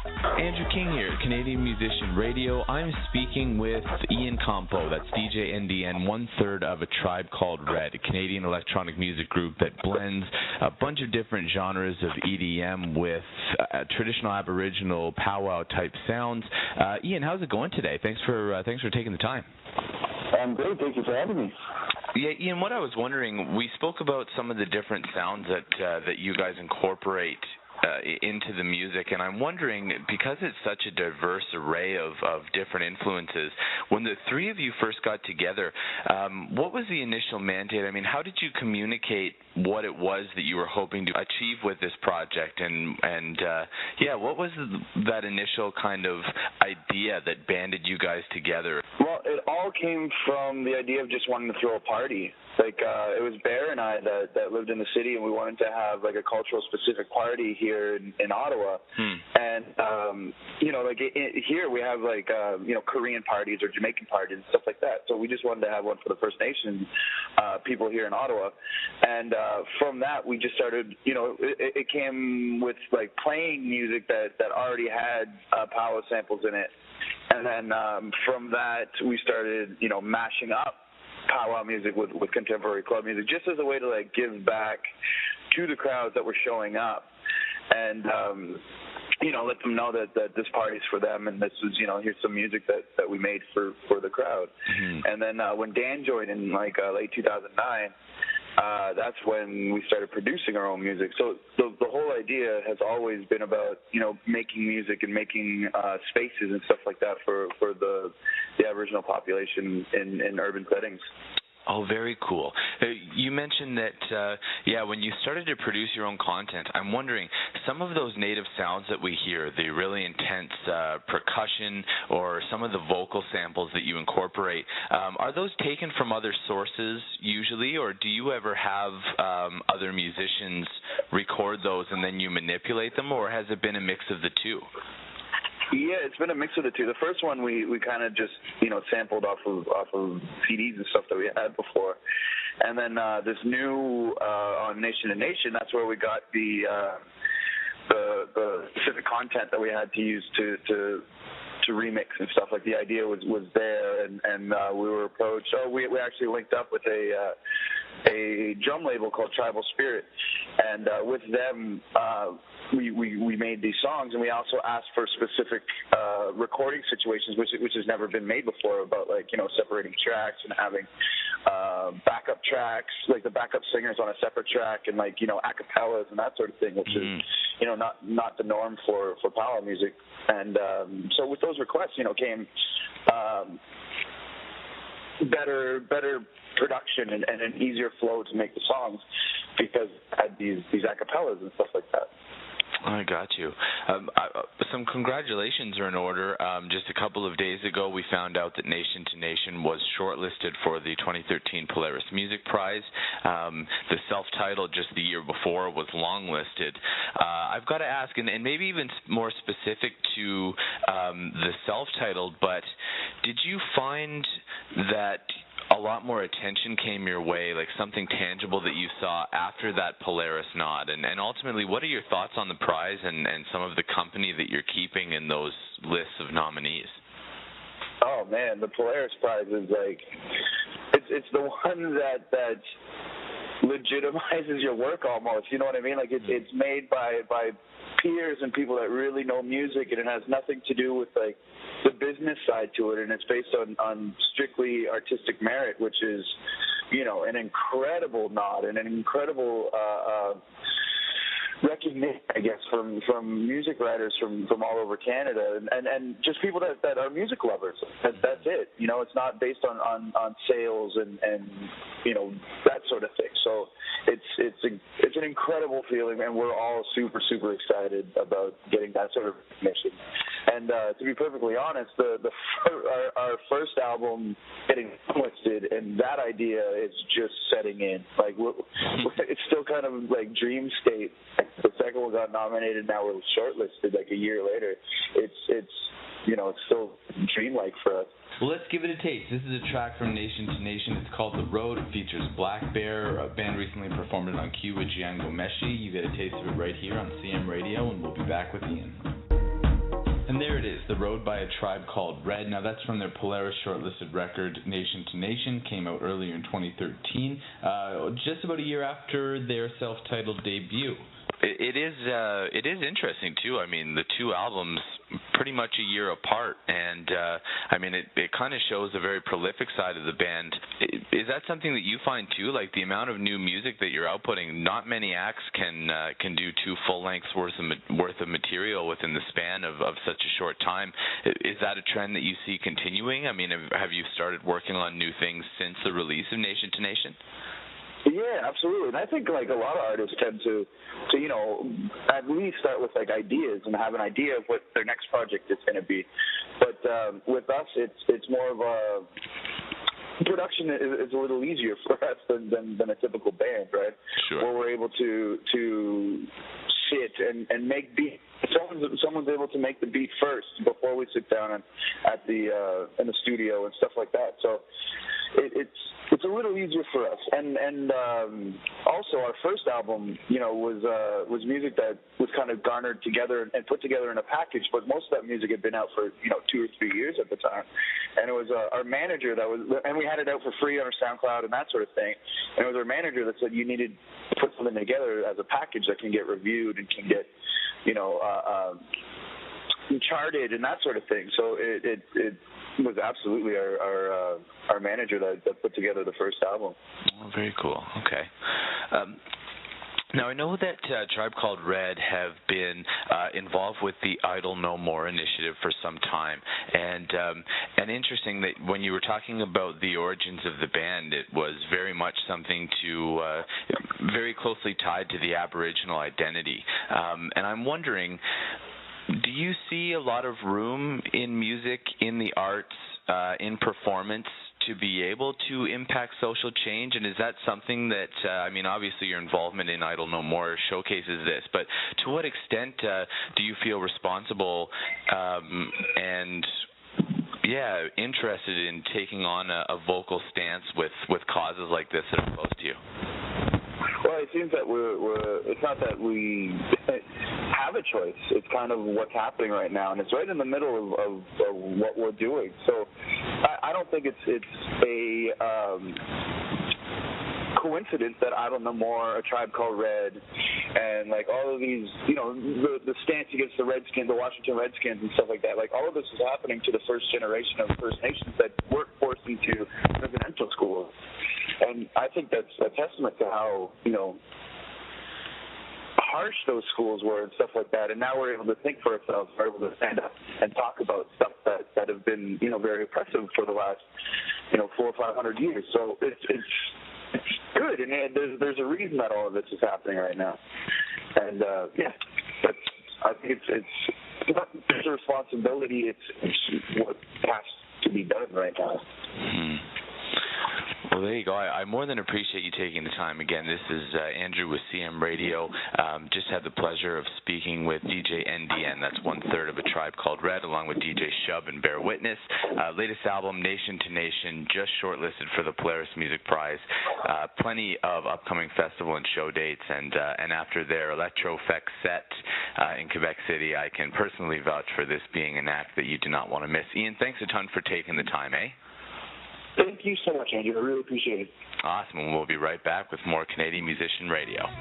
Andrew King here, Canadian Musician Radio. I'm speaking with Ian Campeau, that's DJ NDN, one-third of A Tribe Called Red, a Canadian electronic music group that blends a bunch of different genres of EDM with traditional aboriginal powwow-type sounds. Ian, how's it going today? Thanks for taking the time. I'm great. Thank you for having me. Yeah, Ian, what I was wondering, we spoke about some of the different sounds that you guys incorporate into the music, and I'm wondering, because it's such a diverse array of different influences, when the three of you first got together, what was the initial mandate? I mean, how did you communicate what it was that you were hoping to achieve with this project, and what was that initial kind of idea that banded you guys together? Well, it all came from the idea of just wanting to throw a party. Like, it was Bear and I that lived in the city, and we wanted to have, like, a cultural-specific party here in Ottawa. And, here we have, like, Korean parties or Jamaican parties and stuff like that. So we just wanted to have one for the First Nations people here in Ottawa. And from that, we just started, it came with, like, playing music that already had powwow samples in it. And then from that, we started, mashing up powwow music with contemporary club music, just as a way to, like, give back to the crowds that were showing up, and let them know that this party's for them, and this is, here's some music that we made for the crowd. And then when Dan joined in late 2009, that's when we started producing our own music. So the whole idea has always been about, making music and making spaces and stuff like that for the Aboriginal population in urban settings. Oh, very cool. You mentioned that, when you started to produce your own content, I'm wondering, some of those native sounds that we hear, the really intense percussion or some of the vocal samples that you incorporate, are those taken from other sources usually, or do you ever have other musicians record those and then you manipulate them, or has it been a mix of the two? Yeah, it's been a mix of the two. The first one we kind of just sampled off of CDs and stuff that we had before, and then this new on Nation to Nation, that's where we got the specific content that we had to use to remix and stuff. Like, the idea was there, and we were approached. We actually linked up with a drum label called Tribal Spirit, and with them we made these songs, and we also asked for specific recording situations, which has never been made before, about, like, separating tracks and having backup tracks, like the backup singers on a separate track, and, like, acapellas and that sort of thing, which is not the norm for powwow music. And so with those requests, came better production and an easier flow to make the songs, because I had these acapellas and stuff like that. I got you. Some congratulations are in order. Just a couple of days ago, we found out that Nation to Nation was shortlisted for the 2013 Polaris Music Prize. The self-titled just the year before was longlisted. I've got to ask, and maybe even more specific to the self-titled, but did you find that a lot more attention came your way, like something tangible that you saw after that Polaris nod? And ultimately, what are your thoughts on the prize and some of the company that you're keeping in those lists of nominees? Oh, man, the Polaris Prize is, like, it's the one that legitimizes your work almost, you know what I mean? Like, it's made by peers and people that really know music, and it has nothing to do with, like, the business side to it, and it's based on strictly artistic merit, which is, an incredible nod and an incredible recognition, I guess, from music writers from all over Canada, and just people that are music lovers. That's it. It's not based on sales and that sort of thing. So it's an incredible feeling, and we're all super, super excited about getting that sort of recognition. And to be perfectly honest, our first album getting listed, and that idea is just setting in. Like, it's still kind of like dream state. The second one got nominated, now we're shortlisted like a year later. It's still dreamlike for us. Well, let's give it a taste. This is a track from Nation to Nation. It's called The Road. It features Black Bear. A band recently performed it on cue with Django Meshi. You get a taste of it right here on CM Radio, and we'll be back with Ian. And there it is, The Road by a Tribe Called Red. Now that's from their Polaris shortlisted record, Nation to Nation, came out earlier in 2013, just about a year after their self-titled debut. It is interesting too. I mean, the two albums pretty much a year apart, and I mean, it kind of shows a very prolific side of the band. Is that something that you find too? Like the amount of new music that you're outputting, not many acts can do two full lengths worth of material within the span of such a short time. Is that a trend that you see continuing? I mean, have you started working on new things since the release of Nation to Nation? Yeah, absolutely. And I think like a lot of artists tend to you know, at least start with like ideas and have an idea of what their next project is going to be. But with us, it's more of a production is a little easier for us than a typical band, right? Sure. Where we're able to sit and make beats. Someone's able to make the beat first before we sit down at the in the studio and stuff like that. So it's a little easier for us. And also our first album, you know, was music that was kind of garnered together and put together in a package. But most of that music had been out for 2 or 3 years at the time. And it was our manager and we had it out for free on our SoundCloud and that sort of thing. And it was our manager that said you needed to put something together as a package that can get reviewed and can get charted and that sort of thing. So it was absolutely our manager that put together the first album. Oh, very cool. Okay. Now, I know that Tribe Called Red have been involved with the Idle No More initiative for some time, and interesting that when you were talking about the origins of the band, it was very much something very closely tied to the Aboriginal identity. And I'm wondering, do you see a lot of room in music, in the arts, in performance, to be able to impact social change? And is that something that, I mean, obviously your involvement in Idle No More showcases this, but to what extent do you feel responsible and interested in taking on a vocal stance with causes like this that are close to you? Well, it seems that it's not that we have a choice. It's kind of what's happening right now, and it's right in the middle of what we're doing. So I don't think it's a coincidence that Idle No More, A Tribe Called Red, and like all of these, the stance against the Redskins, the Washington Redskins and stuff like that. Like all of this is happening to the first generation of First Nations that weren't forced into residential schools. And I think that's a testament to how, harsh those schools were and stuff like that. And now we're able to think for ourselves. We're able to stand up and talk about stuff that have been, very oppressive for the last, 400 or 500 years. So it's good. And there's a reason that all of this is happening right now. And, I think it's not just a responsibility. It's what has to be done right now. Mm-hmm. Well, there you go. I more than appreciate you taking the time. Again, this is Andrew with CM Radio. Just had the pleasure of speaking with DJ NDN. That's one third of A Tribe Called Red, along with DJ Shub and Bear Witness. Latest album, Nation to Nation, just shortlisted for the Polaris Music Prize. Plenty of upcoming festival and show dates, and after their Electro-Fect set in Quebec City, I can personally vouch for this being an act that you do not want to miss. Ian, thanks a ton for taking the time, eh? Thank you so much, Andrew. I really appreciate it. Awesome. We'll be right back with more Canadian Musician Radio.